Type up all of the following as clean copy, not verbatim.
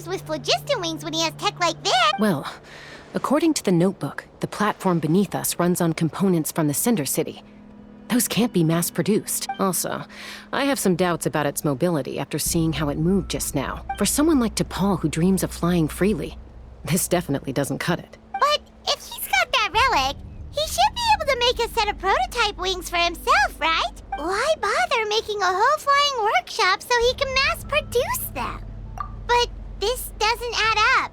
flies with phlogiston wings when he has tech like that? Well, according to the notebook, the platform beneath us runs on components from the Cinder City. Those can't be mass-produced. Also, I have some doubts about its mobility after seeing how it moved just now. For someone like DePaul who dreams of flying freely, this definitely doesn't cut it. But if he's got that relic, he should be able to make a set of prototype wings for himself, right? Why bother making a whole flying workshop so he can mass-produce them? But this doesn't add up.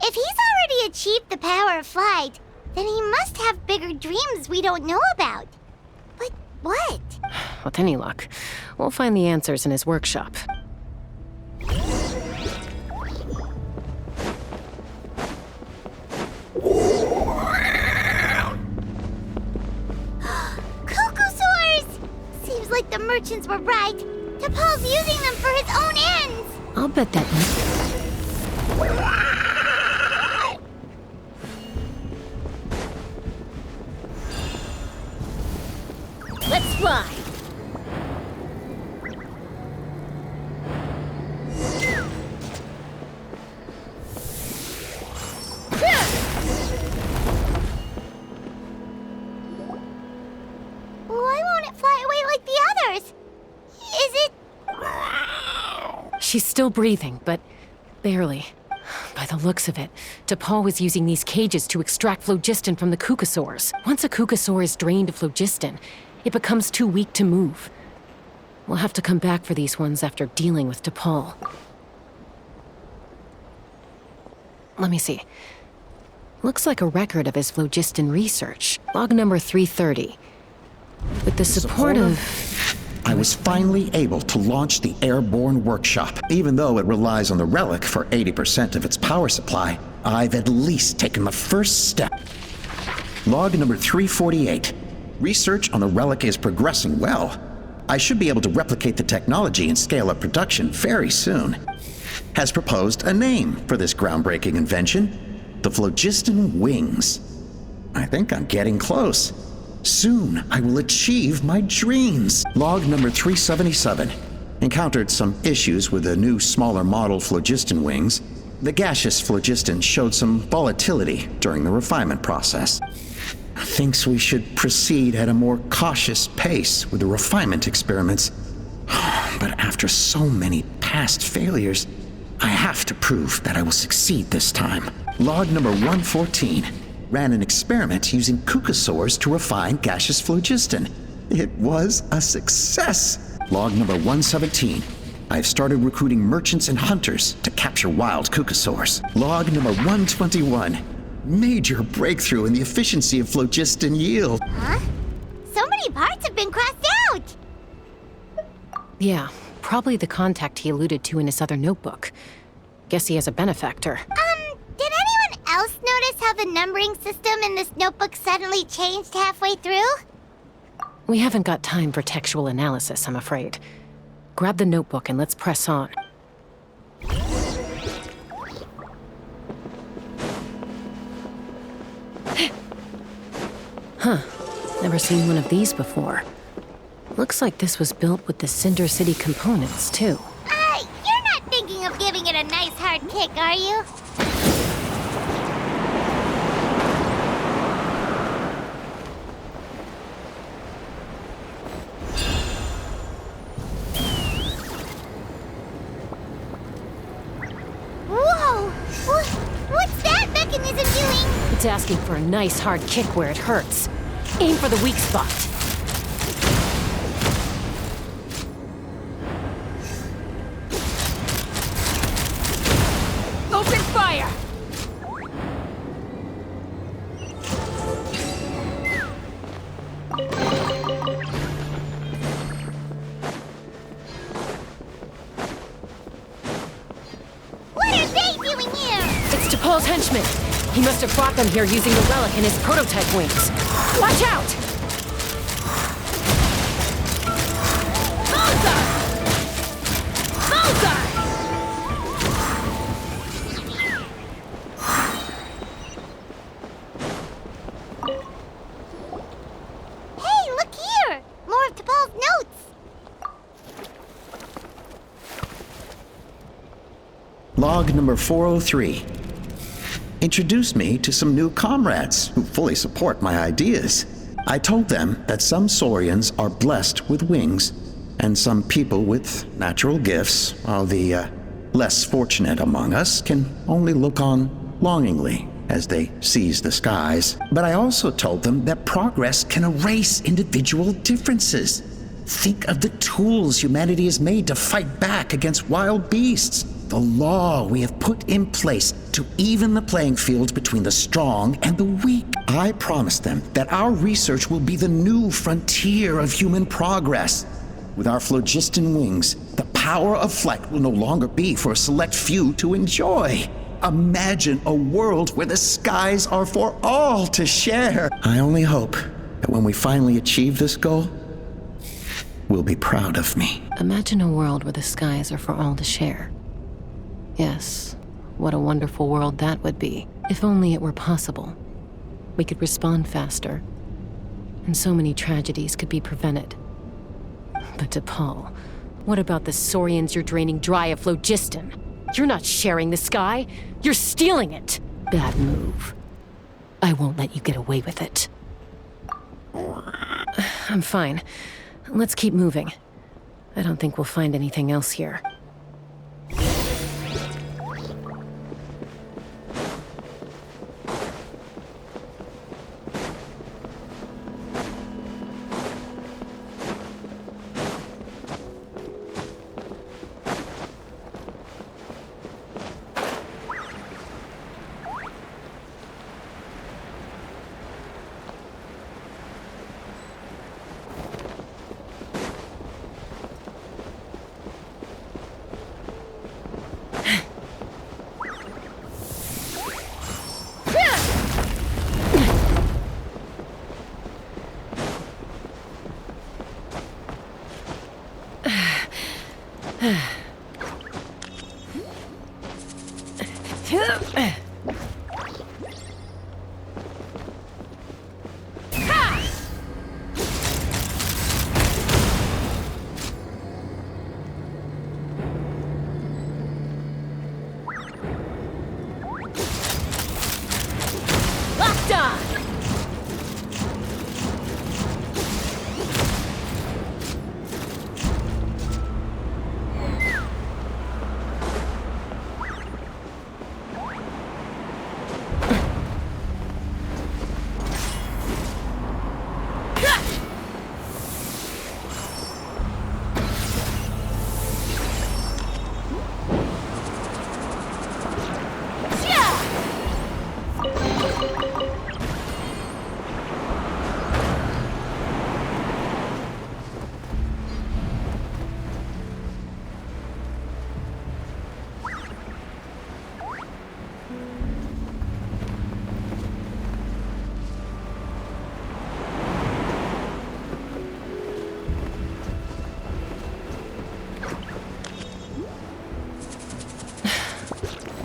If he's already achieved the power of flight, then he must have bigger dreams we don't know about. But what? With any luck, we'll find the answers in his workshop. Cuckoosaurs! Seems like the merchants were right. DePaul's using them for his own ends. I'll bet that... Let's fly. Why won't it fly away like the others? Is it... She's still breathing, but barely. By the looks of it, DePaul was using these cages to extract phlogiston from the cuckoosaurs. Once a cuckoosaur is drained of phlogiston, it becomes too weak to move. We'll have to come back for these ones after dealing with DePaul. Let me see. Looks like a record of his phlogiston research. Log number 330. With the support of... I was finally able to launch the airborne workshop. Even though it relies on the relic for 80% of its power supply, I've at least taken the first step. Log number 348. Research on the relic is progressing well. I should be able to replicate the technology and scale up production very soon. Has proposed a name for this groundbreaking invention: the phlogiston wings. I think I'm getting close. Soon, I will achieve my dreams. Log number 377. Encountered some issues with the new, smaller model phlogiston wings. The gaseous phlogiston showed some volatility during the refinement process. Thinks we should proceed at a more cautious pace with the refinement experiments. But after so many past failures, I have to prove that I will succeed this time. Log number 114. Ran an experiment using cuckoosaurs to refine gaseous phlogiston. It was a success. Log number 117. I've started recruiting merchants and hunters to capture wild cuckoosaurs. Log number 121. Major breakthrough in the efficiency of phlogiston yield. Huh? So many parts have been crossed out! Yeah, probably the contact he alluded to in his other notebook. Guess he has a benefactor. Did anyone else notice how the numbering system in this notebook suddenly changed halfway through? We haven't got time for textual analysis, I'm afraid. Grab the notebook and let's press on. Huh. Never seen one of these before. Looks like this was built with the Cinder City components, too. You're not thinking of giving it a nice hard kick, are you? Whoa! What's that mechanism doing? It's asking for a nice hard kick where it hurts. Aim for the weak spot. Open fire! What are they doing here? It's DePaul's henchman. He must have brought them here using the relic in his prototype wings. Watch out! Bullseye! Bullseye! Hey, look here! More of DePaul's notes! Log number 403. Introduced me to some new comrades who fully support my ideas. I told them that some saurians are blessed with wings, and some people with natural gifts, while the less fortunate among us can only look on longingly as they seize the skies. But I also told them that progress can erase individual differences. Think of the tools humanity has made to fight back against wild beasts, the law we have put in place to even the playing field between the strong and the weak. I promised them that our research will be the new frontier of human progress. With our phlogiston wings, the power of flight will no longer be for a select few to enjoy. Imagine a world where the skies are for all to share. I only hope that when we finally achieve this goal, will be proud of me. Imagine a world where the skies are for all to share. Yes, what a wonderful world that would be. If only it were possible. We could respond faster, and so many tragedies could be prevented. But DePaul, what about the saurians you're draining dry of phlogiston? You're not sharing the sky, you're stealing it. Bad move. I won't let you get away with it. I'm fine. Let's keep moving. I don't think we'll find anything else here.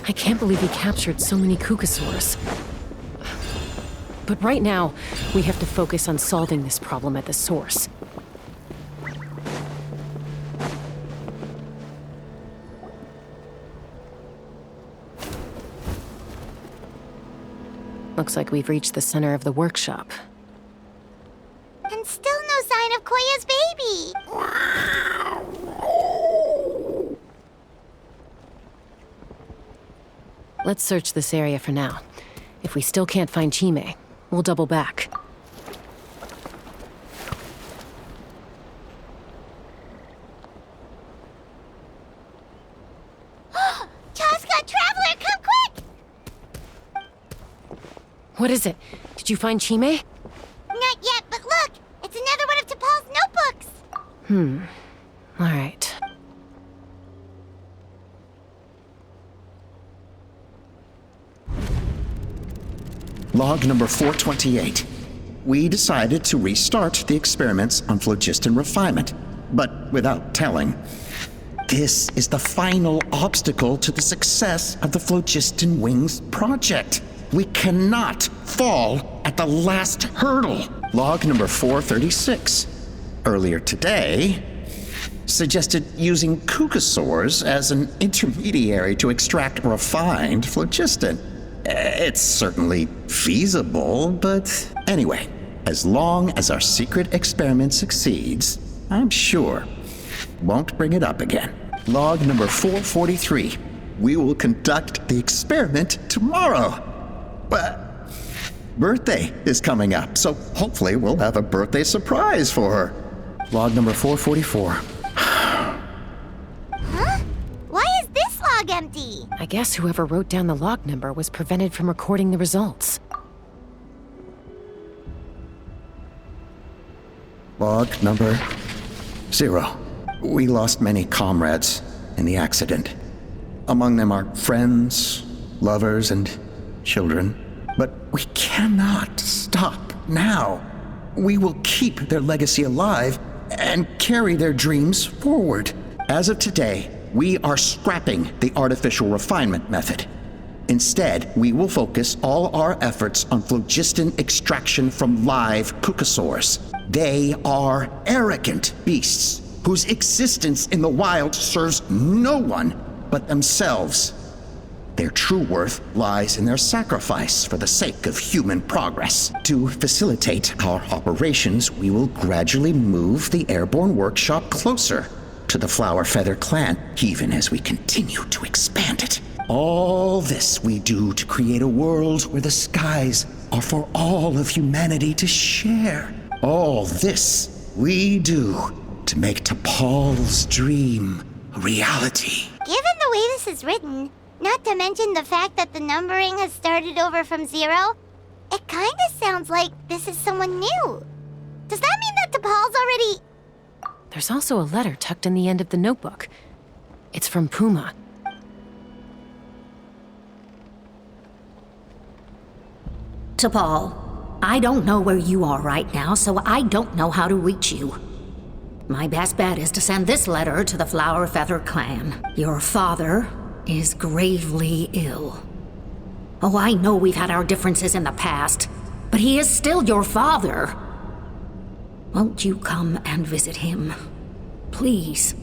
I can't believe he captured so many Kukasaurs. But right now, we have to focus on solving this problem at the source. Looks like we've reached the center of the workshop. And still no sign of Koya's baby. Let's search this area for now. If we still can't find Chime, we'll double back. Chaska, Traveler, come quick! What is it? Did you find Chime? Not yet, but look! It's another one of T'Pol's notebooks! All right. Log number 428. We decided to restart the experiments on phlogiston refinement, but without telling. This is the final obstacle to the success of the Phlogiston Wings project. We cannot fall at the last hurdle. Log number 436. Earlier today, suggested using cucosaurs as an intermediary to extract refined phlogiston. It's certainly feasible, but anyway, as long as our secret experiment succeeds, I'm sure won't bring it up again. Log number 443. We will conduct the experiment tomorrow. But birthday is coming up, so hopefully we'll have a birthday surprise for her. Log number 444. Huh? Why is this log empty? I guess whoever wrote down the log number was prevented from recording the results. Log number 0. We lost many comrades in the accident. Among them are friends, lovers, and children. But we cannot stop now. We will keep their legacy alive and carry their dreams forward. As of today, we are scrapping the artificial refinement method. Instead, we will focus all our efforts on phlogiston extraction from live cucosaurs. They are arrogant beasts whose existence in the wild serves no one but themselves. Their true worth lies in their sacrifice for the sake of human progress. To facilitate our operations, we will gradually move the airborne workshop closer to the Flower Feather clan, even as we continue to expand it. All this we do to create a world where the skies are for all of humanity to share. All this we do to make T'Pol's dream a reality. Given the way this is written, not to mention the fact that the numbering has started over from 0, it kinda sounds like this is someone new. Does that mean that T'Pol's already... There's also a letter tucked in the end of the notebook. It's from Puma. T'Pol, I don't know where you are right now, so I don't know how to reach you. My best bet is to send this letter to the Flower Feather clan. Your father is gravely ill. Oh, I know we've had our differences in the past, but he is still your father. Won't you come and visit him? Please.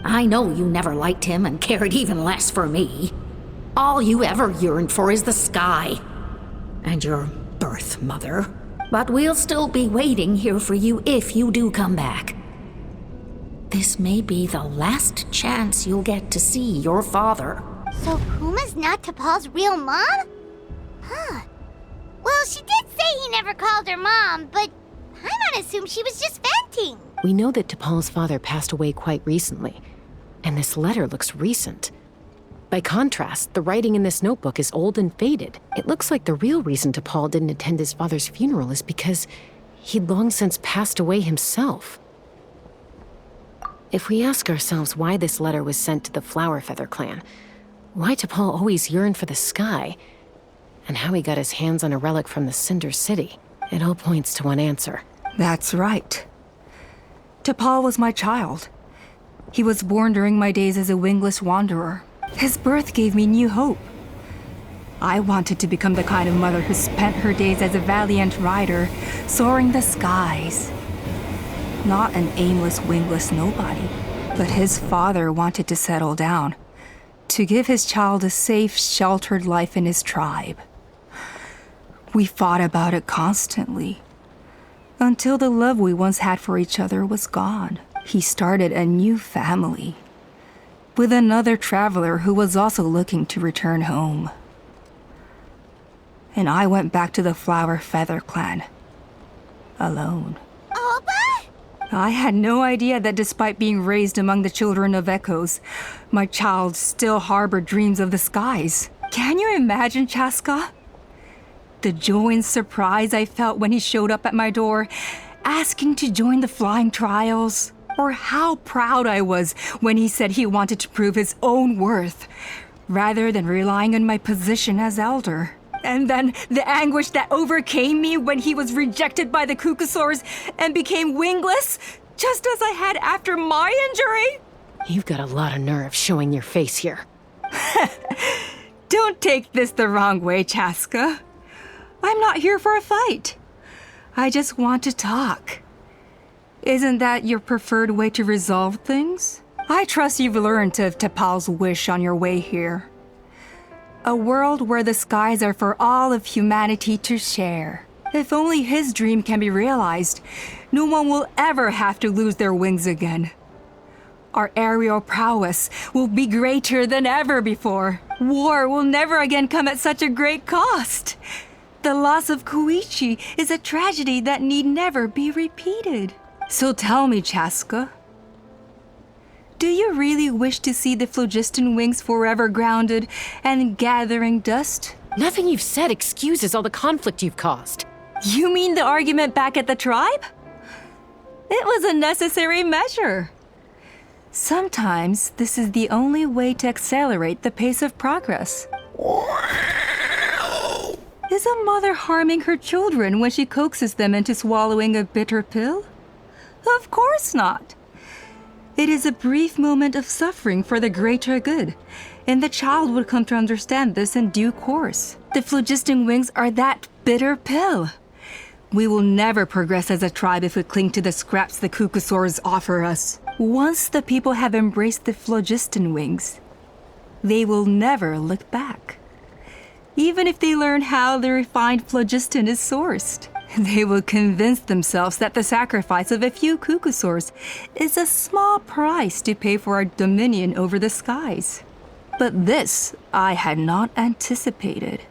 I know you never liked him and cared even less for me. All you ever yearned for is the sky. And your birth mother. But we'll still be waiting here for you if you do come back. This may be the last chance you'll get to see your father. So Puma's not T'Pol's real mom? Huh. Well, she did say he never called her mom, but I'm gonna assume she was just venting. We know that T'Pol's father passed away quite recently, and this letter looks recent. By contrast, the writing in this notebook is old and faded. It looks like the real reason T'Pol didn't attend his father's funeral is because he'd long since passed away himself. If we ask ourselves why this letter was sent to the Flower Feather clan, why T'Pol always yearned for the sky, and how he got his hands on a relic from the Cinder City, it all points to one answer. That's right. T'Pol was my child. He was born during my days as a wingless wanderer. His birth gave me new hope. I wanted to become the kind of mother who spent her days as a valiant rider, soaring the skies. Not an aimless, wingless nobody. But his father wanted to settle down, to give his child a safe, sheltered life in his tribe. We fought about it constantly, until the love we once had for each other was gone. He started a new family, with another traveler who was also looking to return home. And I went back to the Flower Feather clan, alone. Allpa? I had no idea that despite being raised among the children of echoes, my child still harbored dreams of the skies. Can you imagine, Chaska? The joy and surprise I felt when he showed up at my door, asking to join the flying trials. Or how proud I was when he said he wanted to prove his own worth, rather than relying on my position as elder. And then the anguish that overcame me when he was rejected by the cucosaurs and became wingless, just as I had after my injury. You've got a lot of nerve showing your face here. Don't take this the wrong way, Chaska. I'm not here for a fight. I just want to talk. Isn't that your preferred way to resolve things? I trust you've learned of T'Pol's wish on your way here. A world where the skies are for all of humanity to share. If only his dream can be realized, no one will ever have to lose their wings again. Our aerial prowess will be greater than ever before. War will never again come at such a great cost. The loss of Koichi is a tragedy that need never be repeated. So tell me, Chaska, do you really wish to see the phlogiston wings forever grounded and gathering dust? Nothing you've said excuses all the conflict you've caused. You mean the argument back at the tribe? It was a necessary measure. Sometimes this is the only way to accelerate the pace of progress. Is a mother harming her children when she coaxes them into swallowing a bitter pill? Of course not. It is a brief moment of suffering for the greater good, and the child would come to understand this in due course. The phlogiston wings are that bitter pill. We will never progress as a tribe if we cling to the scraps the Kukusaurs offer us. Once the people have embraced the phlogiston wings, they will never look back. Even if they learn how the refined phlogiston is sourced, they will convince themselves that the sacrifice of a few Kukusaurs is a small price to pay for our dominion over the skies. But this I had not anticipated.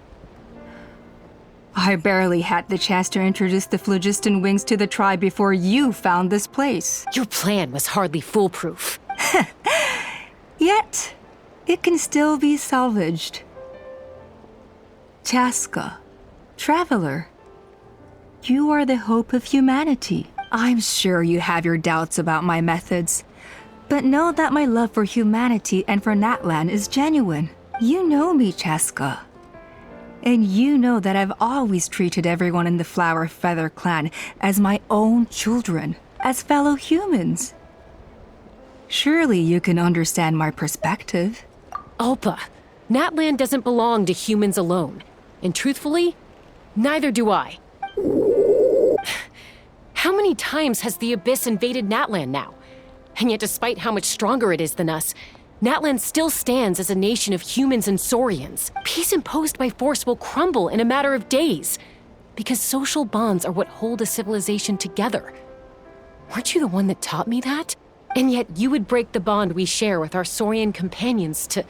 I barely had the chance to introduce the phlogiston wings to the tribe before you found this place. Your plan was hardly foolproof. Yet, it can still be salvaged. Chaska, traveler, you are the hope of humanity. I'm sure you have your doubts about my methods, but know that my love for humanity and for Natlan is genuine. You know me, Chaska. And you know that I've always treated everyone in the Flower Feather clan as my own children, as fellow humans. Surely you can understand my perspective. Allpa, Natlan doesn't belong to humans alone. And truthfully, neither do I. How many times has the Abyss invaded Natlan now? And yet despite how much stronger it is than us, Natlan still stands as a nation of humans and Saurians. Peace imposed by force will crumble in a matter of days, because social bonds are what hold a civilization together. Weren't you the one that taught me that? And yet you would break the bond we share with our Saurian companions to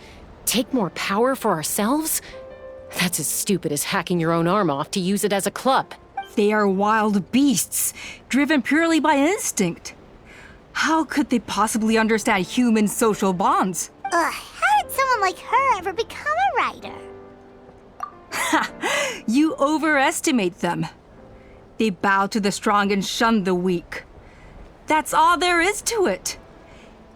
take more power for ourselves? That's as stupid as hacking your own arm off to use it as a club. They are wild beasts, driven purely by instinct. How could they possibly understand human social bonds? How did someone like her ever become a writer? You overestimate them. They bow to the strong and shun the weak. That's all there is to it.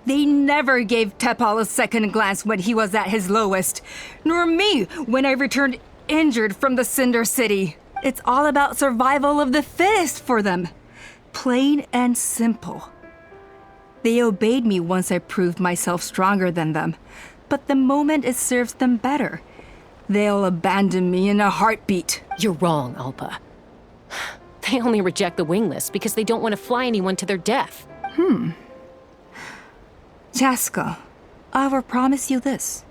They never gave T'Pol a second glance when he was at his lowest, nor me when I returned injured from the Cinder City. It's all about survival of the fittest for them. Plain and simple. They obeyed me once I proved myself stronger than them, but the moment it serves them better, they'll abandon me in a heartbeat. You're wrong, Allpa. They only reject the wingless because they don't want to fly anyone to their death. Chaska, I will promise you this.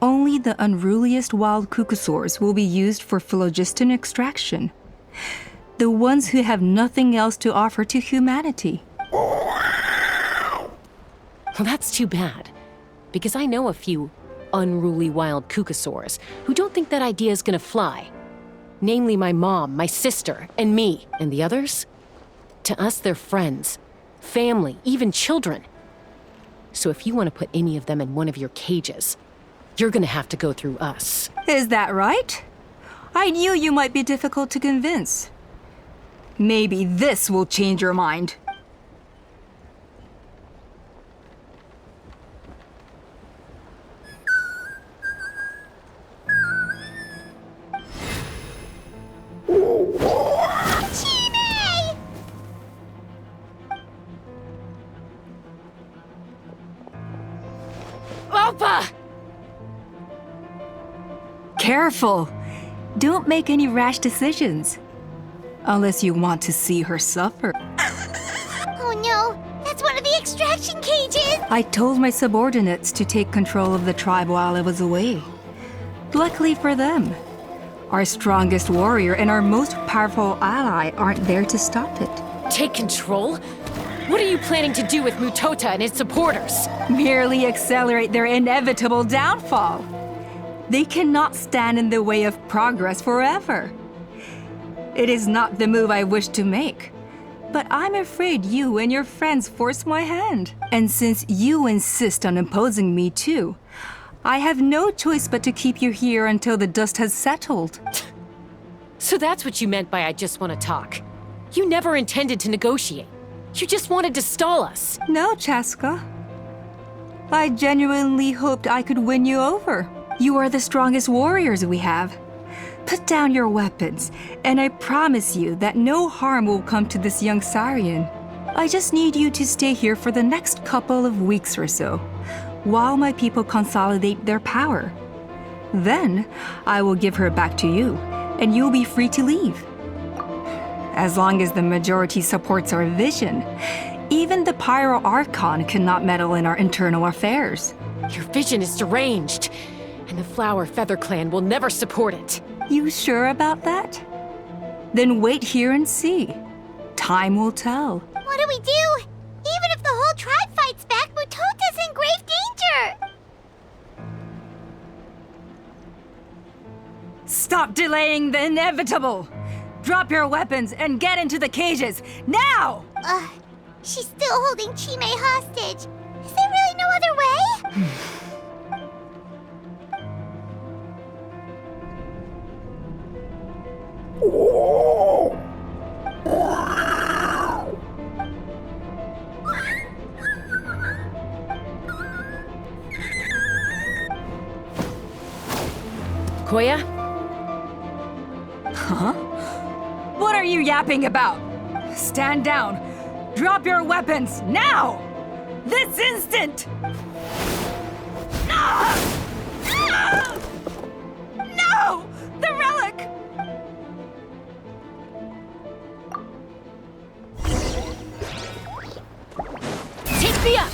Only the unruliest wild Kukusaurs will be used for phlogiston extraction. The ones who have nothing else to offer to humanity. Well, that's too bad, because I know a few unruly wild Kukusaurs who don't think that idea is gonna fly. Namely my mom, my sister, and me. And the others? To us, they're friends, family, even children. So if you want to put any of them in one of your cages, you're gonna have to go through us. Is that right? I knew you might be difficult to convince. Maybe this will change your mind. Allpa! Careful! Don't make any rash decisions. Unless you want to see her suffer. extraction cages! I told my subordinates to take control of the tribe while I was away. Luckily for them, our strongest warrior and our most powerful ally aren't there to stop it. Take control? What are you planning to do with Mutota and his supporters? Merely accelerate their inevitable downfall. They cannot stand in the way of progress forever. It is not the move I wish to make, but I'm afraid you and your friends force my hand. And since you insist on imposing me too, I have no choice but to keep you here until the dust has settled. So that's what you meant by I just want to talk. You never intended to negotiate. You just wanted to stall us. No, Chaska. I genuinely hoped I could win you over. You are the strongest warriors we have. Put down your weapons, and I promise you that no harm will come to this young Saurian. I just need you to stay here for the next couple of weeks or so, while my people consolidate their power. Then, I will give her back to you, and you'll be free to leave. As long as the majority supports our vision, even the Pyro Archon cannot meddle in our internal affairs. Your vision is deranged, and the Flower Feather Clan will never support it. You sure about that? Then wait here and see. Time will tell. What do we do? Even if the whole tribe fights back, Mutota's in grave danger! Stop delaying the inevitable! Drop your weapons and get into the cages, now! She's still holding Chime hostage. Is there really no other way? Koya? Huh? What are you yapping about? Stand down. Drop your weapons, now! This instant! Ah! Ah! No! The relic! Take me up!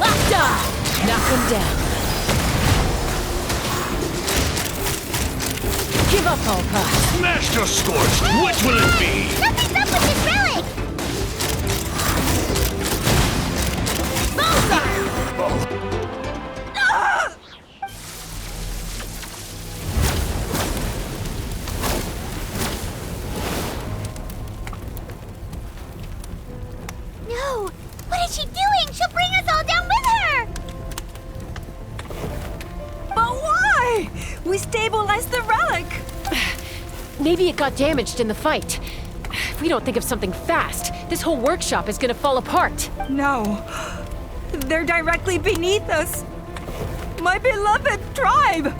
Lapta! Knock him down. Give up, Allpa. Master Scorched, what will it be? Something's up with this relic! No! What is she doing? She'll bring us all down with her! But why? We stabilized the relic! Maybe it got damaged in the fight. If we don't think of something fast, this whole workshop is gonna fall apart. No. They're directly beneath us. My beloved tribe!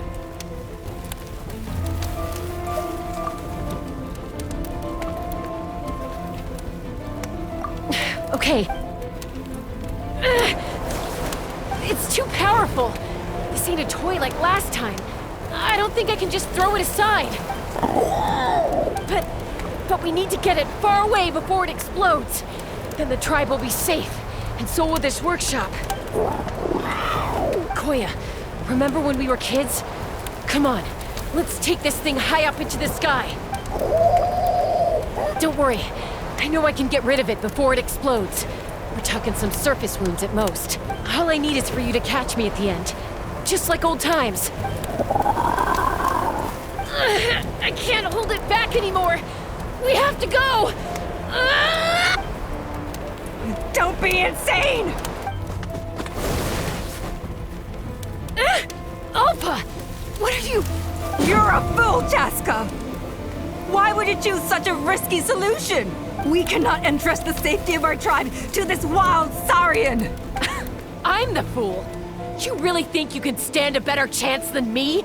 Okay. It's too powerful. This ain't a toy like last time. I don't think I can just throw it aside. But we need to get it far away before it explodes. Then the tribe will be safe, and so will this workshop. Koya, remember when we were kids? Come on, let's take this thing high up into the sky. Don't worry, I know I can get rid of it before it explodes. We're talking some surface wounds at most. All I need is for you to catch me at the end. Just like old times. I can't hold it back anymore. We have to go! Don't be insane! Allpa! What are you... You're a fool, Chaska! Why would you choose such a risky solution? We cannot entrust the safety of our tribe to this wild Saurian! I'm the fool. You really think you can stand a better chance than me?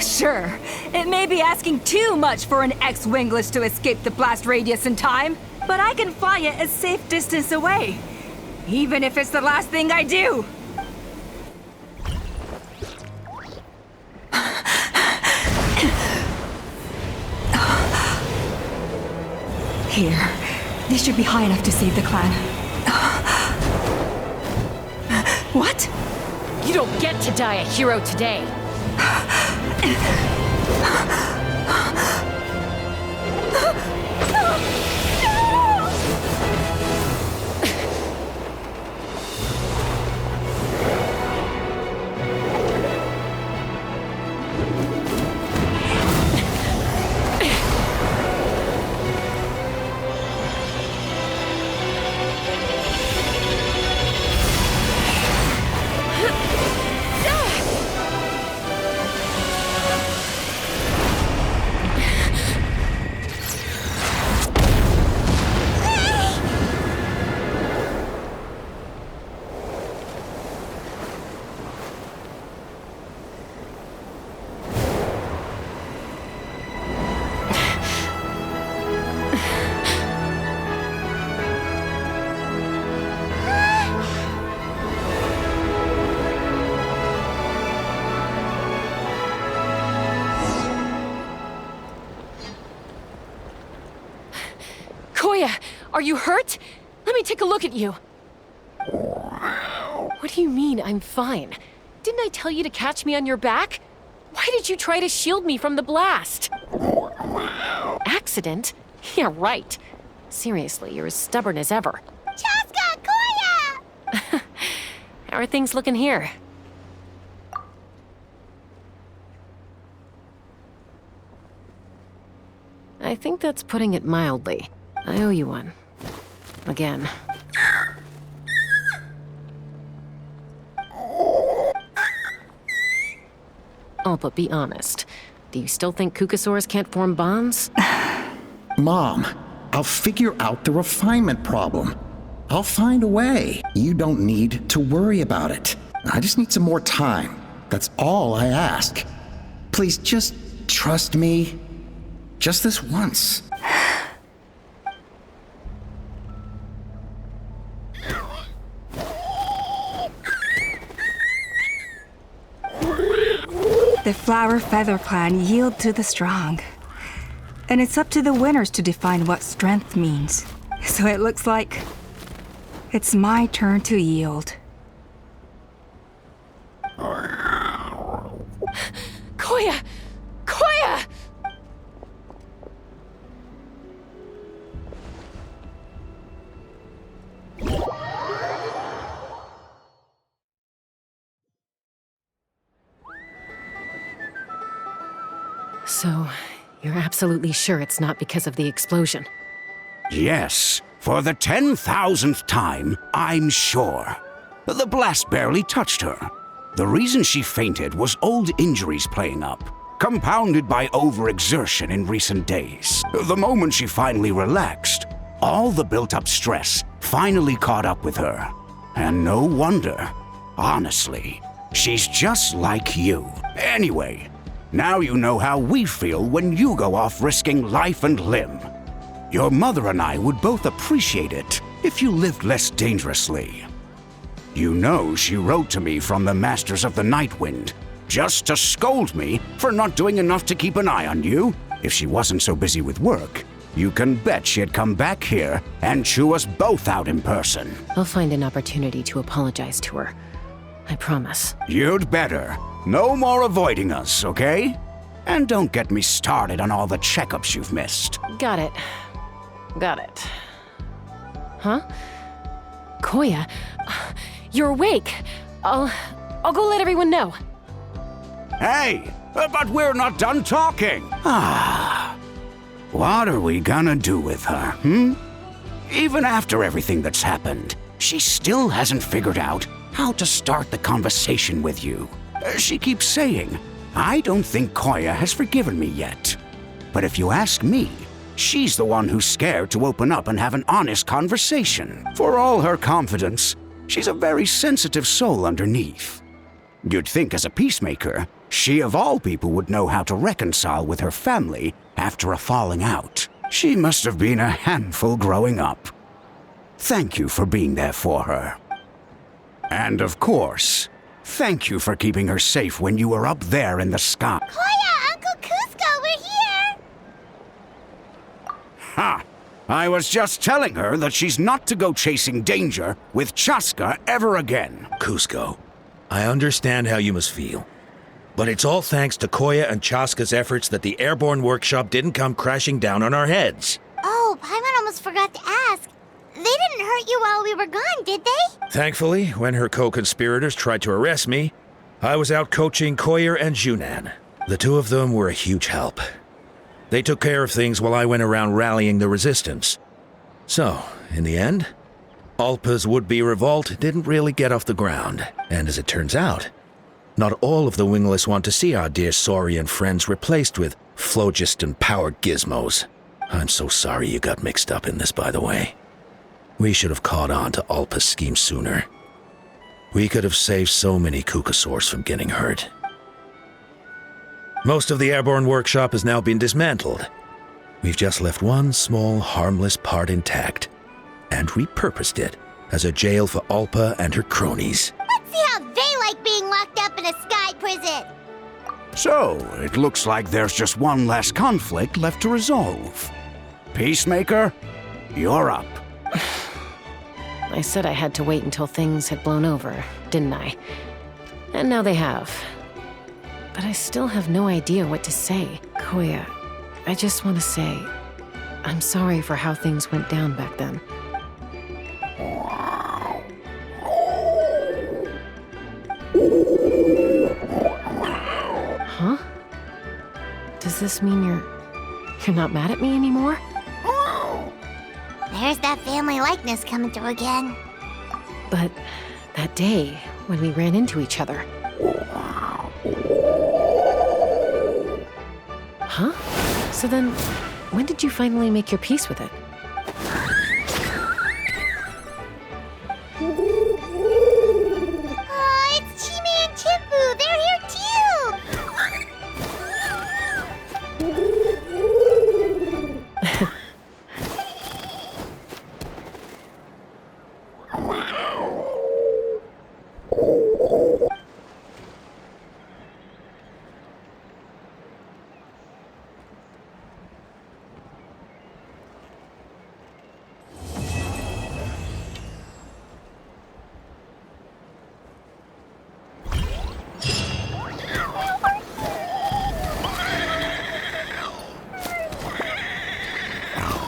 Sure, it may be asking too much for an ex-wingless to escape the blast radius in time, but I can fly it a safe distance away, even if it's the last thing I do. Here. They should be high enough to save the clan. What? You don't get to die a hero today. Are you hurt? Let me take a look at you. What do you mean, I'm fine? Didn't I tell you to catch me on your back? Why did you try to shield me from the blast? Accident? Yeah, right. Seriously, you're as stubborn as ever. Chaska, Koya! How are things looking here? I think that's putting it mildly. I owe you one. Again. Allpa, be honest. Do you still think Kukasaurs can't form bonds? Mom, I'll figure out the refinement problem. I'll find a way. You don't need to worry about it. I just need some more time. That's all I ask. Please just trust me. Just this once. The Flower Feather Clan yield to the strong. And it's up to the winners to define what strength means. So it looks like it's my turn to yield. Koya! Koya! So, you're absolutely sure it's not because of the explosion? Yes, for the 10,000th time, I'm sure. The blast barely touched her. The reason she fainted was old injuries playing up, compounded by overexertion in recent days. The moment she finally relaxed, all the built-up stress finally caught up with her. And no wonder. Honestly, she's just like you. Anyway, now you know how we feel when you go off risking life and limb. Your mother and I would both appreciate it if you lived less dangerously. You know she wrote to me from the Masters of the Night Wind, just to scold me for not doing enough to keep an eye on you. If she wasn't so busy with work, you can bet she'd come back here and chew us both out in person. I'll find an opportunity to apologize to her. I promise. You'd better. No more avoiding us, okay? And don't get me started on all the checkups you've missed. Got it. Got it. Huh? Koya, you're awake. I'll go let everyone know. Hey, but we're not done talking. What are we gonna do with her, Even after everything that's happened, she still hasn't figured out how to start the conversation with you. She keeps saying, I don't think Koya has forgiven me yet. But if you ask me, she's the one who's scared to open up and have an honest conversation. For all her confidence, she's a very sensitive soul underneath. You'd think as a peacemaker, she of all people would know how to reconcile with her family after a falling out. She must have been a handful growing up. Thank you for being there for her. And of course, thank you for keeping her safe when you were up there in the sky. Koya, Uncle Cusco, we're here! Ha! I was just telling her that she's not to go chasing danger with Chaska ever again. Cusco, I understand how you must feel. But it's all thanks to Koya and Chaska's efforts that the airborne workshop didn't come crashing down on our heads. Oh, Paimon almost forgot to ask. They didn't hurt you while we were gone, did they? Thankfully, when her co-conspirators tried to arrest me, I was out coaching Koya and Junan. The two of them were a huge help. They took care of things while I went around rallying the resistance. So, in the end, Allpa's would-be revolt didn't really get off the ground. And as it turns out, not all of the wingless want to see our dear Saurian friends replaced with phlogiston-powered gizmos. I'm so sorry you got mixed up in this, by the way. We should have caught on to Allpa's scheme sooner. We could have saved so many Kukasaurs from getting hurt. Most of the airborne workshop has now been dismantled. We've just left one small, harmless part intact, and repurposed it as a jail for Allpa and her cronies. Let's see how they like being locked up in a sky prison. So, it looks like there's just one less conflict left to resolve. Peacemaker, you're up. I said I had to wait until things had blown over, didn't I? And now they have. But I still have no idea what to say. Koya, I just want to say, I'm sorry for how things went down back then. Huh? Does this mean you're not mad at me anymore? There's that family likeness coming through again. But that day, when we ran into each other. Huh? So then, when did you finally make your peace with it? Oh, it's Chime and Chimbu. They're here too.